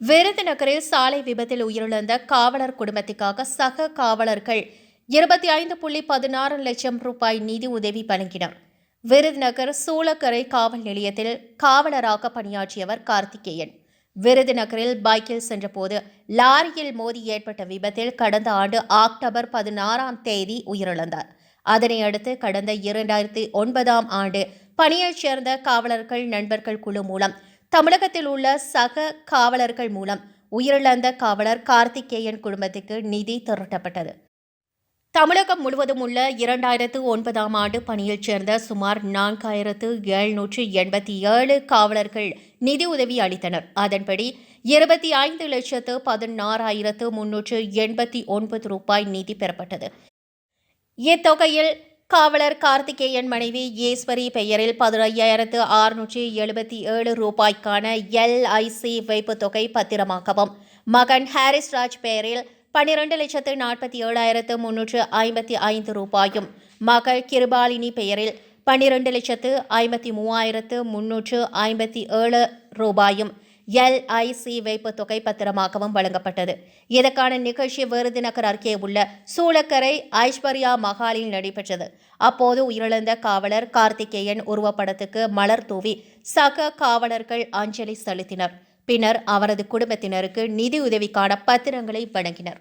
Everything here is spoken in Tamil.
விருதுநகரில் சாலை விபத்தில் உயிரிழந்த காவலர் குடும்பத்திற்காக சக காவலர்கள் 25.16 லட்சம் ரூபாய் நிதி உதவி வழங்கினர். விருதுநகர் சூளக்கரை காவல் நிலையத்தில் காவலராக பணியாற்றியவர் கார்த்திகேயன். விருதுநகரில் பைக்கில் சென்றபோது லாரியில் மோதி ஏற்பட்ட விபத்தில் கடந்த ஆண்டு அக்டோபர் 16ஆம் தேதி உயிரிழந்தார். அதனையடுத்து கடந்த 2009ஆம் ஆண்டு பணியைச் சேர்ந்த காவலர்கள் நண்பர்கள் குழு மூலம் தமிழகத்தில் உள்ள சக காவலர்கள் மூலம் உயிரிழந்த காவலர் கார்த்திகேயன் குடும்பத்துக்கு நிதி திரட்டப்பட்டது. தமிழகம் முழுவதும் உள்ள 2009ஆம் ஆண்டு பணியில் சேர்ந்த சுமார் 4787 காவலர்கள் நிதி உதவி அளித்தனர். அதன்படி 25,16,389 ரூபாய் நிதி பெறப்பட்டது. இத்தொகையில் காவலர் கார்த்திகேயன் மனைவி ஈஸ்வரி பெயரில் 15,677 ரூபாய்க்கான LIC வைப்புத் தொகை பத்திரமாகவும், மகன் ஹாரிஸ்ராஜ் பெயரில் 12,47,355 ரூபாயும், மகள் கிருபாலினி பெயரில் 12,53,357 ரூபாயும் LIC வைப்புத் தொகை பத்திரமாகவும் வழங்கப்பட்டது. இதற்கான நிகழ்ச்சி விருதுநகர் அருகே உள்ள சூளக்கரை ஐஸ்வர்யா மஹாலில் நடைபெற்றது. அப்போது உயிரிழந்த காவலர் கார்த்திகேயன் உருவப்படத்துக்கு மலர் தூவி சக காவலர்கள் அஞ்சலி செலுத்தினர். பின்னர் அவரது குடும்பத்தினருக்கு நிதியுதவிக்கான பத்திரங்களை வழங்கினர்.